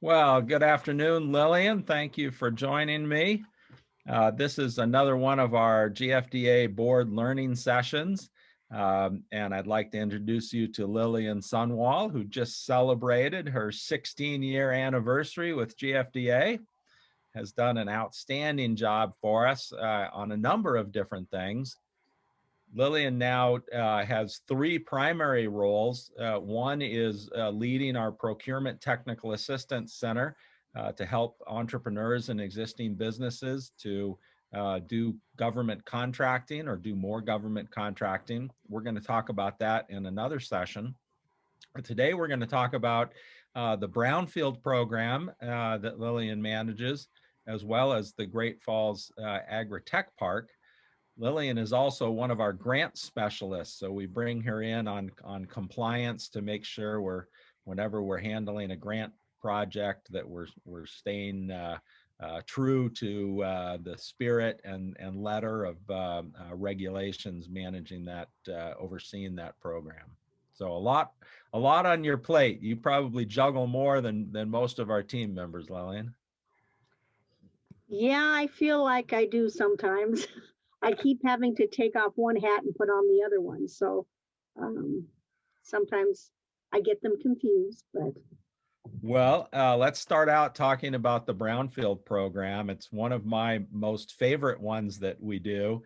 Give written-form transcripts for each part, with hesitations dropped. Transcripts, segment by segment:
Well, good afternoon, Lillian. Thank you for joining me. This is another one of our GFDA board learning sessions. And I'd like to introduce you to Lillian Sunwall, who just celebrated her 16-year anniversary with GFDA, has done an outstanding job for us on a number of different things. Lillian now has three primary roles. One is leading our Procurement Technical Assistance Center to help entrepreneurs and existing businesses to do government contracting or do more government contracting. We're going to talk about that in another session. Today, we're going to talk about the Brownfield program that Lillian manages, as well as the Great Falls Agritech Park. Lillian is also one of our grant specialists, so we bring her in on compliance to make sure whenever we're handling a grant project, that we're staying true to the spirit and letter of regulations managing that, overseeing that program. So a lot on your plate. You probably juggle more than most of our team members, Lillian. Yeah, I feel like I do sometimes. I keep having to take off one hat and put on the other one. So um, sometimes I get them confused, but Well, let's start out talking about the Brownfield program. It's one of my most favorite ones that we do.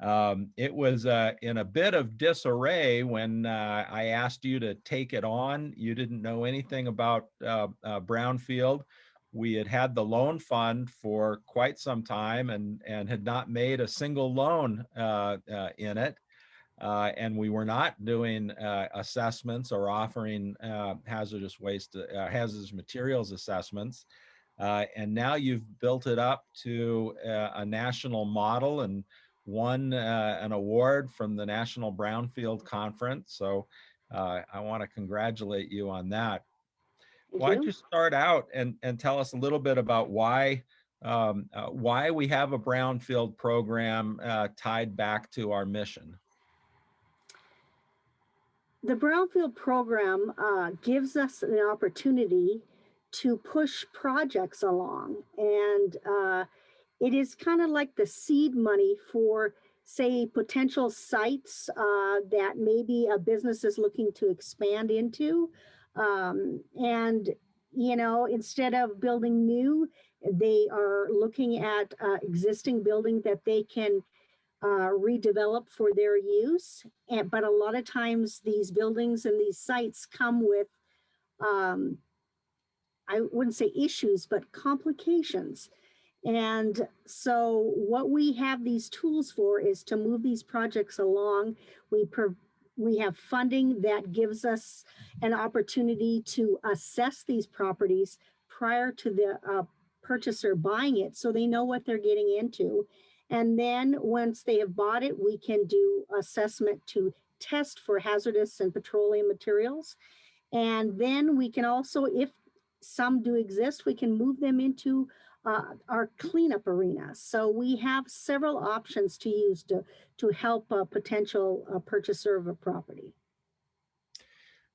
It was in a bit of disarray when I asked you to take it on. You didn't know anything about Brownfield. We had the loan fund for quite some time and had not made a single loan in it. And we were not doing assessments or offering hazardous materials assessments. And now you've built it up to a national model and won an award from the National Brownfield Conference. So I want to congratulate you on that. thank Why don't you. you start out and tell us a little bit about why we have a Brownfield program tied back to our mission? The Brownfield program gives us an opportunity to push projects along. And it is kind of like the seed money for, say, potential sites that maybe a business is looking to expand into. And, instead of building new, they are looking at existing building that they can redevelop for their use. But a lot of times these buildings and these sites come with, um, I wouldn't say issues, but complications. And so what we have these tools for is to move these projects along. We have funding that gives us an opportunity to assess these properties prior to the purchaser buying it so they know what they're getting into. And then once they have bought it, we can do assessment to test for hazardous and petroleum materials. And then we can also, if some do exist, we can move them into our cleanup arena. So we have several options to use to help a potential purchaser of a property.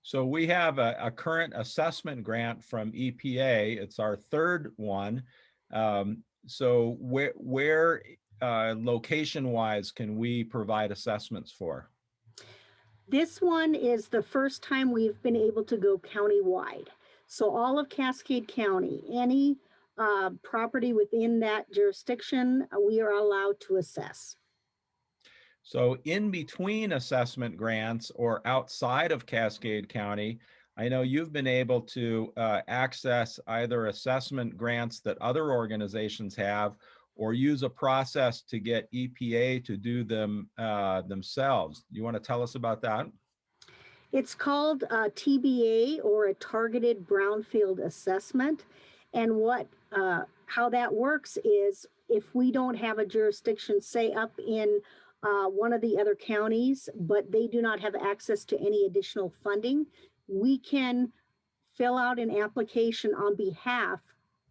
So we have a current assessment grant from EPA. It's our third one. So where location-wise can we provide assessments for? This one is the first time we've been able to go countywide. So all of Cascade County, any property within that jurisdiction, we are allowed to assess. So in between assessment grants or outside of Cascade County, I know you've been able to access either assessment grants that other organizations have or use a process to get EPA to do them themselves. You want to tell us about that? It's called TBA, or a targeted brownfield assessment. And how that works is, if we don't have a jurisdiction, say up in one of the other counties, but they do not have access to any additional funding, we can fill out an application on behalf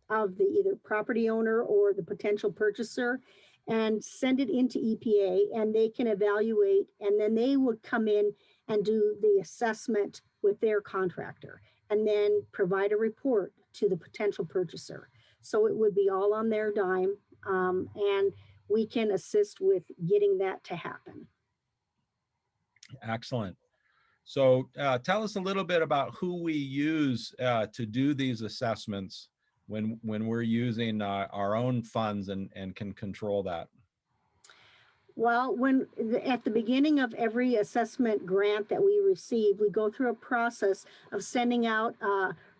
of the either property owner or the potential purchaser and send it into EPA, and they can evaluate, and then they would come in and do the assessment with their contractor and then provide a report to the potential purchaser. So it would be all on their dime, and we can assist with getting that to happen. Excellent. So tell us a little bit about who we use to do these assessments when we're using our own funds and can control that. Well, at the beginning of every assessment grant that we receive, we go through a process of sending out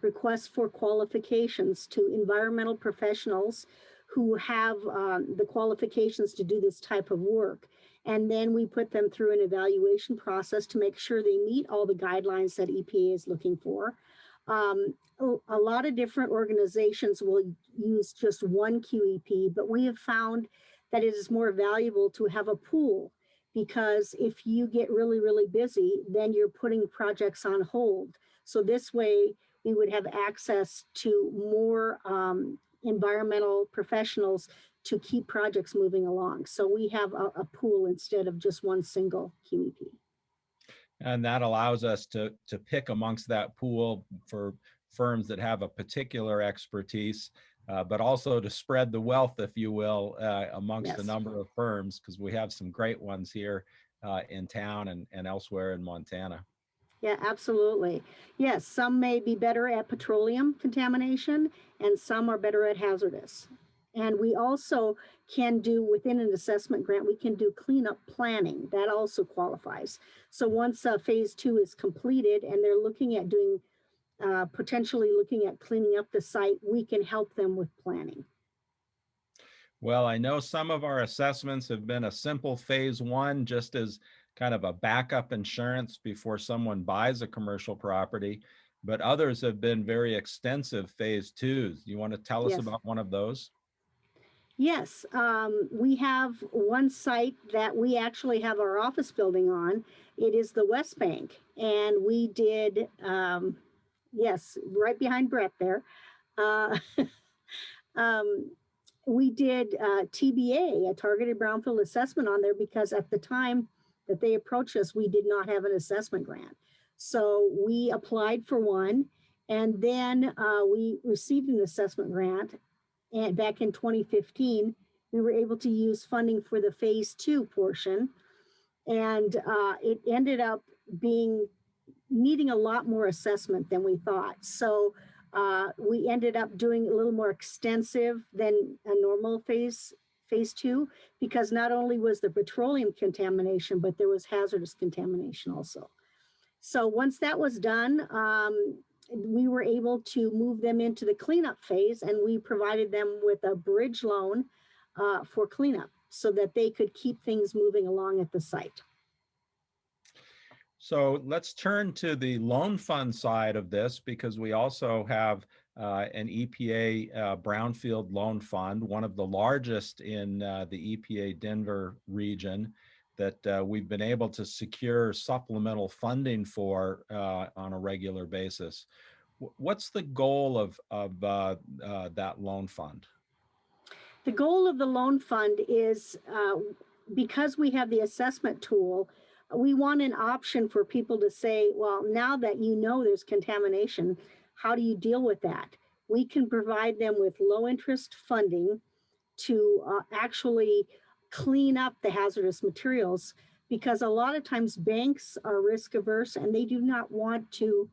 requests for qualifications to environmental professionals who have the qualifications to do this type of work. And then we put them through an evaluation process to make sure they meet all the guidelines that EPA is looking for. A lot of different organizations will use just one QEP, but we have found that it is more valuable to have a pool, because if you get really, really busy, then you're putting projects on hold. So this way we would have access to more environmental professionals to keep projects moving along. So we have a pool instead of just one single QEP. And that allows us to pick amongst that pool for firms that have a particular expertise, but also to spread the wealth, if you will, amongst a number of firms, because we have some great ones here in town and elsewhere in Montana. Yeah, absolutely. Yes, some may be better at petroleum contamination and some are better at hazardous. And we also can do, within an assessment grant, we can do cleanup planning. That also qualifies. So once phase 2 is completed and they're looking at doing, potentially looking at cleaning up the site, we can help them with planning. Well, I know some of our assessments have been a simple phase 1, just as kind of a backup insurance before someone buys a commercial property, but others have been very extensive phase 2s. You want to tell us about one of those? Yes, we have one site that we actually have our office building on. It is the West Bank, and we did, yes, right behind Brett there. Uh, we did TBA, a targeted brownfield assessment on there, because at the time that they approached us, we did not have an assessment grant. So we applied for one, and then we received an assessment grant. And back in 2015, we were able to use funding for the phase 2 portion. And it ended up needing a lot more assessment than we thought. So we ended up doing a little more extensive than a normal phase 2, because not only was the petroleum contamination, but there was hazardous contamination also. So once that was done, we were able to move them into the cleanup phase, and we provided them with a bridge loan for cleanup so that they could keep things moving along at the site. So let's turn to the loan fund side of this, because we also have an EPA Brownfield loan fund, one of the largest in the EPA Denver region, that we've been able to secure supplemental funding for on a regular basis. What's the goal of that loan fund? The goal of the loan fund is, because we have the assessment tool, we want an option for people to say, well, now that you know there's contamination, how do you deal with that? We can provide them with low interest funding to actually clean up the hazardous materials, because a lot of times banks are risk averse and they do not want to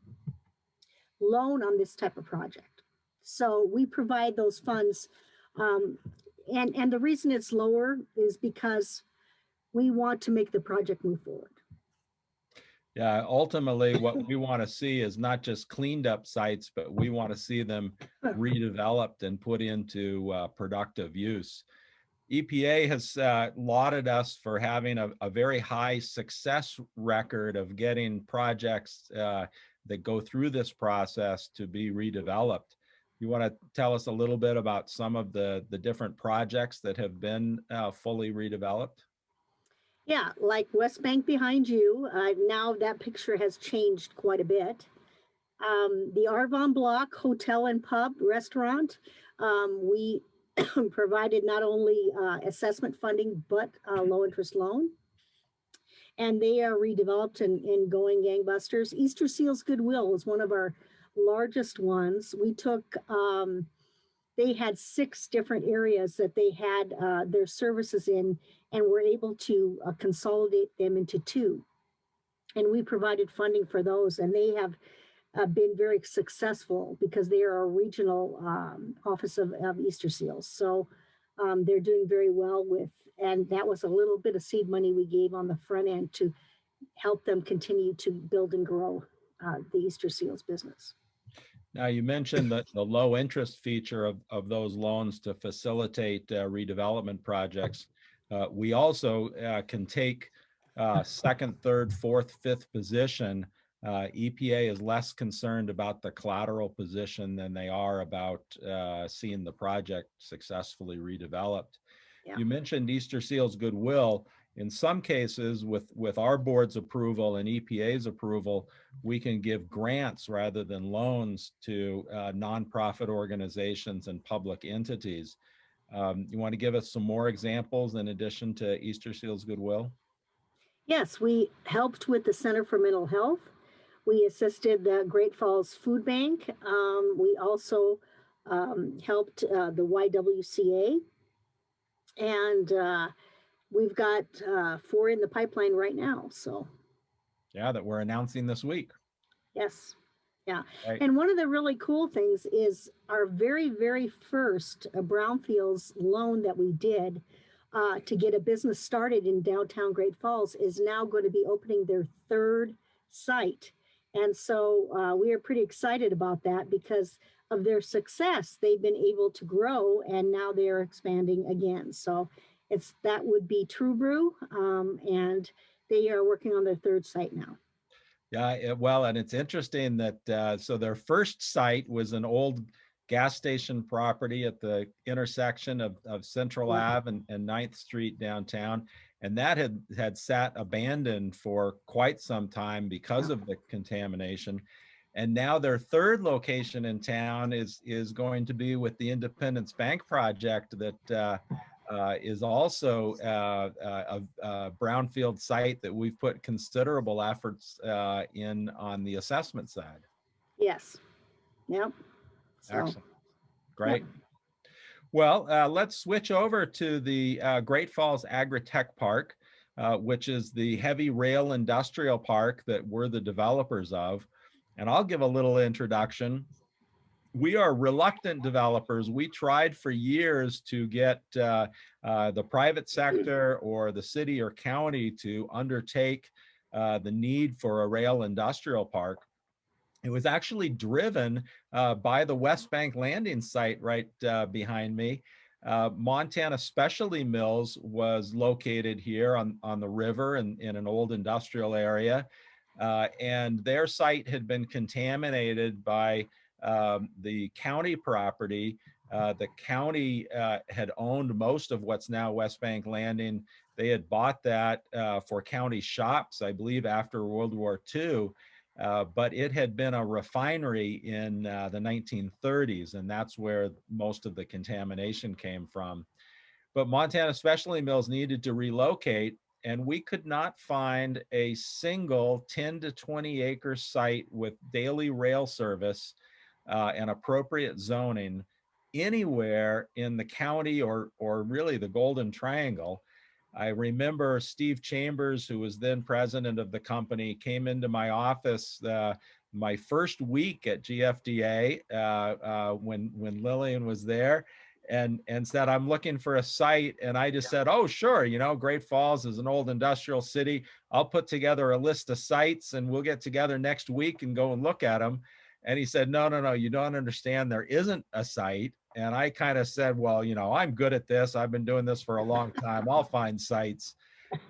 loan on this type of project. So we provide those funds. And the reason it's lower is because we want to make the project move forward. Yeah, ultimately what we want to see is not just cleaned up sites, but we want to see them redeveloped and put into productive use. EPA has lauded us for having a very high success record of getting projects that go through this process to be redeveloped. You want to tell us a little bit about some of the different projects that have been fully redeveloped? Yeah, like West Bank behind you. Now that picture has changed quite a bit. The Arvon Block Hotel and Pub Restaurant, we provided not only assessment funding, but a low interest loan. And they are redeveloped and going gangbusters. Easter Seals Goodwill was one of our largest ones. We took, they had 6 different areas that they had their services in, and were able to consolidate them into 2. And we provided funding for those, and they have been very successful because they are a regional office of Easter seals. So they're doing very well with, and that was a little bit of seed money we gave on the front end to help them continue to build and grow the Easter seals business. Now, you mentioned that the low interest feature of those loans to facilitate redevelopment projects. We also can take second, third, fourth, fifth position. EPA is less concerned about the collateral position than they are about seeing the project successfully redeveloped. Yeah. You mentioned Easter Seals Goodwill. In some cases, with our board's approval and EPA's approval, we can give grants rather than loans to nonprofit organizations and public entities. You want to give us some more examples in addition to Easter Seals Goodwill? Yes, we helped with the Center for Mental Health. We assisted the Great Falls Food Bank. We also helped the YWCA. And we've got 4 in the pipeline right now. So, Yeah, that we're announcing this week. yes. Yeah. Right. And one of the really cool things is our very, very first Brownfields loan that we did to get a business started in downtown Great Falls is now going to be opening their 3rd site. And so we are pretty excited about that because of their success. They've been able to grow, and now they're expanding again. So that would be True Brew, and they are working on their 3rd site now. Yeah, well, and it's interesting that so their first site was an old gas station property at the intersection of Central Ave and 9th Street downtown. And that had sat abandoned for quite some time because of the contamination. And now their 3rd location in town is going to be with the Independence Bank project that is also a brownfield site that we've put considerable efforts in on the assessment side. Yes. Yep. So, excellent. Great. Yep. Well, let's switch over to the Great Falls Agritech Park, which is the heavy rail industrial park that we're the developers of. And I'll give a little introduction. We are reluctant developers. We tried for years to get the private sector or the city or county to undertake the need for a rail industrial park. It was actually driven by the West Bank landing site right behind me. Montana Specialty Mills was located here on the river in an old industrial area. And their site had been contaminated by the county property. The county had owned most of what's now West Bank Landing. They had bought that for county shops, I believe, after World War II. But it had been a refinery in the 1930s, and that's where most of the contamination came from. But Montana Specialty Mills needed to relocate, and we could not find a single 10 to 20 acre site with daily rail service and appropriate zoning anywhere in the county or really the Golden Triangle. I remember Steve Chambers, who was then president of the company, came into my office my first week at GFDA when Lillian was there and said, I'm looking for a site. And I just said, oh, sure. You know, Great Falls is an old industrial city. I'll put together a list of sites and we'll get together next week and go and look at them. And he said, no, you don't understand. There isn't a site. And I kind of said, well, you know, I'm good at this. I've been doing this for a long time. I'll find sites.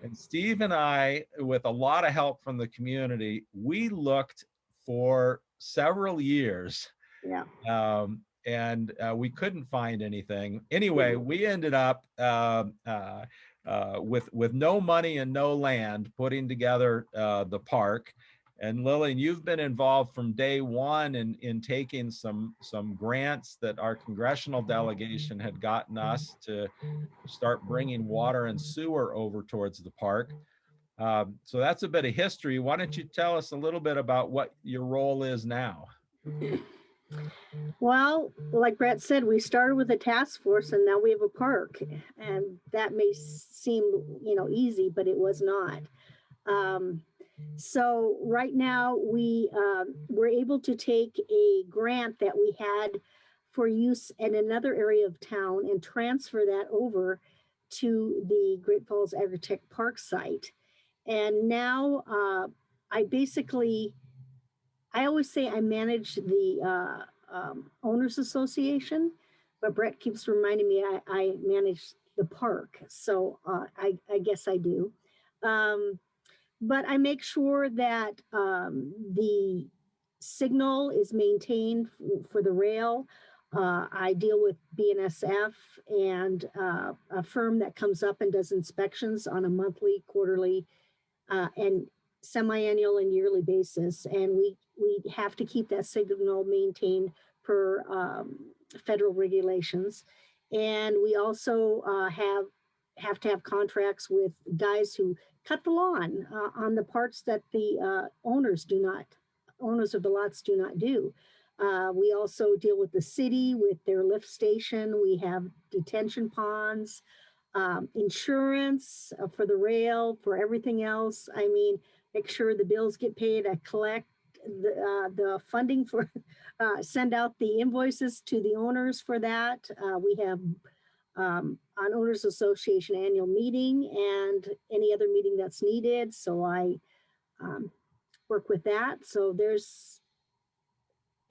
And Steve and I, with a lot of help from the community, we looked for several years. Yeah. And we couldn't find anything. Anyway, we ended up with no money and no land putting together the park. And Lillian, you've been involved from day one in taking some grants that our congressional delegation had gotten us to start bringing water and sewer over towards the park. So that's a bit of history. Why don't you tell us a little bit about what your role is now? Well, like Brett said, we started with a task force and now we have a park. And that may seem, easy, but it was not. Um, so right now we were able to take a grant that we had for use in another area of town and transfer that over to the Great Falls Agritech Park site. And now I basically, I always say I manage the owners association, but Brett keeps reminding me I manage the park. So I guess I do. Um, but I make sure that the signal is maintained for the rail. I deal with BNSF and a firm that comes up and does inspections on a monthly, quarterly, and semi-annual and yearly basis. And we have to keep that signal maintained per federal regulations. And we also have to have contracts with guys who cut the lawn on the parts that the owners of the lots do not do. We also deal with the city with their lift station. We have detention ponds, insurance for the rail, for everything else. I mean, make sure the bills get paid. I collect the funding for, send out the invoices to the owners for that. We have on Owners Association annual meeting and any other meeting that's needed. So I work with that. So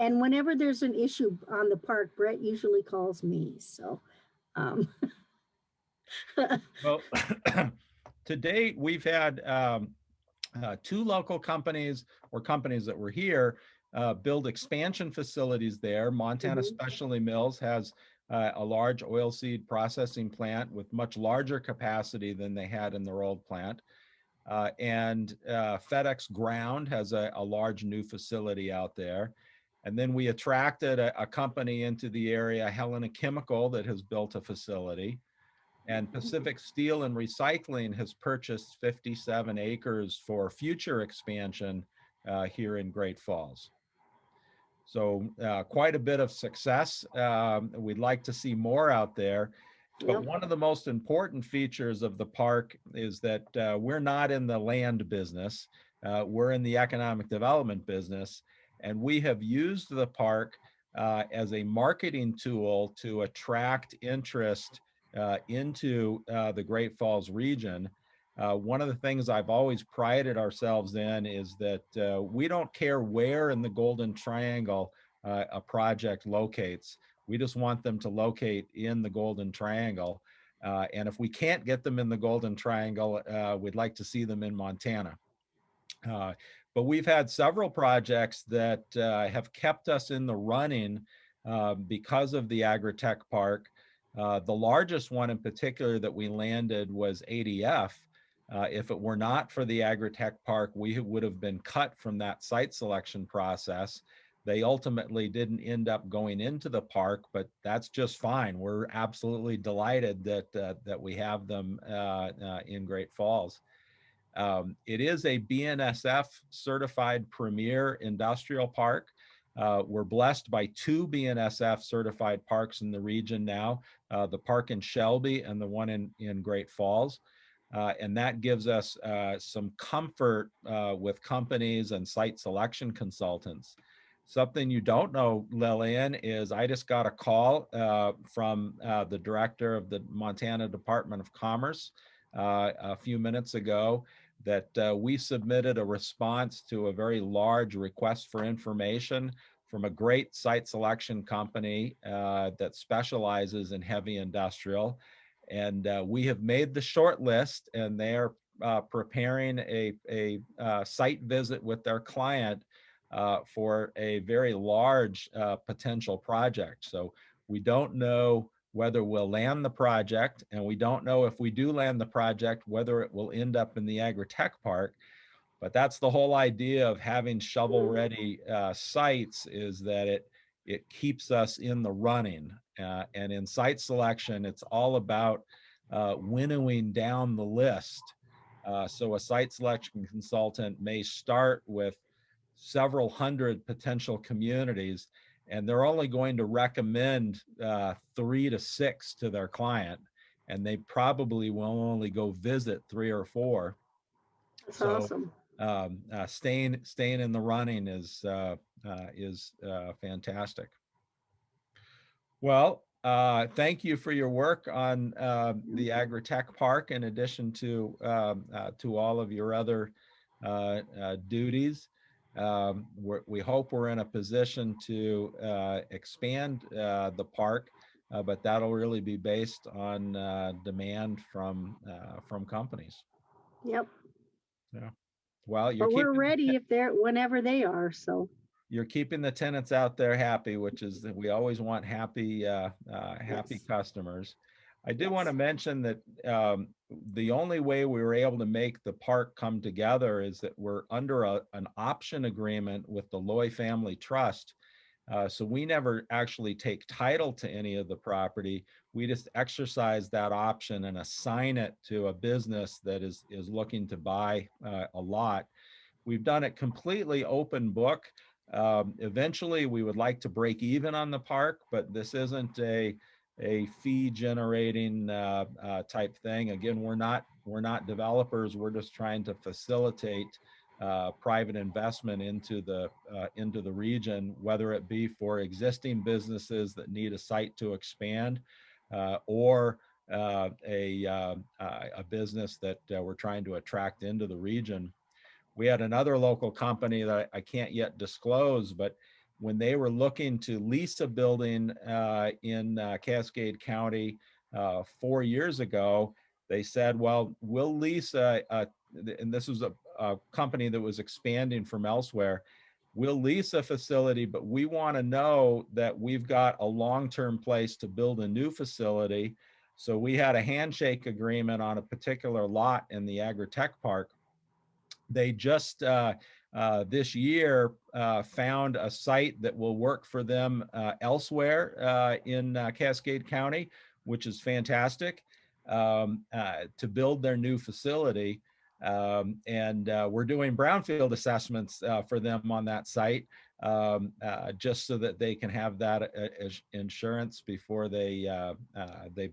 and whenever there's an issue on the park, Brett usually calls me. So, Well, to date, we've had two local companies or companies that were here build expansion facilities there. Montana Specialty Mills has a large oilseed processing plant with much larger capacity than they had in their old plant. And FedEx Ground has a large new facility out there. And then we attracted a company into the area, Helena Chemical, that has built a facility. And Pacific Steel and Recycling has purchased 57 acres for future expansion here in Great Falls. So quite a bit of success. We'd like to see more out there. But one of the most important features of the park is that we're not in the land business. We're in the economic development business. And we have used the park as a marketing tool to attract interest into the Great Falls region. One of the things I've always prided ourselves in is that we don't care where in the Golden Triangle a project locates. We just want them to locate in the Golden Triangle. And if we can't get them in the Golden Triangle, we'd like to see them in Montana. But we've had several projects that have kept us in the running because of the Agritech Park. The largest one in particular that we landed was ADF. If it were not for the Agritech Park, we would have been cut from that site selection process. They ultimately didn't end up going into the park, but that's just fine. We're absolutely delighted that we have them in Great Falls. It is a BNSF certified premier industrial park. We're blessed by two BNSF certified parks in the region now, the park in Shelby and the one in Great Falls. And that gives us some comfort with companies and site selection consultants. Something you don't know, Lillian, is I just got a call from the director of the Montana Department of Commerce a few minutes ago that we submitted a response to a very large request for information from a great site selection company that specializes in heavy industrial. And we have made the short list, and they're preparing a site visit with their client for a very large potential project. So we don't know whether we'll land the project, and we don't know if we do land the project, whether it will end up in the Agritech Park. But that's the whole idea of having shovel-ready sites, is that it keeps us in the running. And in site selection, it's all about winnowing down the list. So a site selection consultant may start with several hundred potential communities, and they're only going to recommend 3 to 6 to their client, and they probably will only go visit 3 or 4. That's So awesome. staying in the running is fantastic. Well, thank you for your work on the Agritech Park, in addition to all of your other duties. We hope we're in a position to expand the park, but that'll really be based on demand from companies. Yep. Yeah. Well, But we're ready if they're whenever they are. So you're keeping the tenants out there happy, which is that we always want happy yes. customers. I do want Yes. to mention that the only way we were able to make the park come together is that we're under an option agreement with the Loy Family Trust. So we never actually take title to any of the property. We just exercise that option and assign it to a business that is looking to buy a lot. We've done it completely open book. Eventually, we would like to break even on the park, but this isn't a fee generating type thing. Again, we're not developers. We're just trying to facilitate private investment into the region, whether it be for existing businesses that need a site to expand, or a business that we're trying to attract into the region. We had another local company that I can't yet disclose, but when they were looking to lease a building in Cascade County 4 years ago, they said, well, we'll lease and this was a company that was expanding from elsewhere. We'll lease a facility, but we want to know that we've got a long-term place to build a new facility. So we had a handshake agreement on a particular lot in the Agritech Park. They just this year found a site that will work for them elsewhere in Cascade County, which is fantastic, to build their new facility. And we're doing brownfield assessments for them on that site, just so that they can have that insurance before they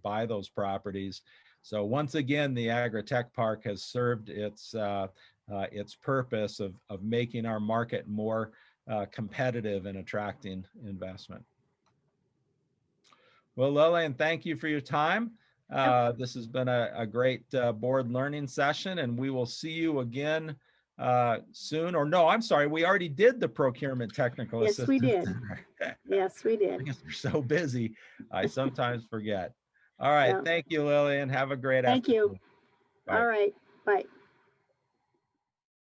buy those properties. So once again, the Agritech Park has served its purpose of making our market more competitive and attracting investment. Well, Lillian, thank you for your time. This has been a great board learning session, and we will see you again soon. Or no, I'm sorry, we already did the procurement technical assistance. Yes, we did. Yes, we did. I guess we're so busy, I sometimes forget. All right, thank you, Lillian. Have a great afternoon. Thank you. Bye. All right, bye.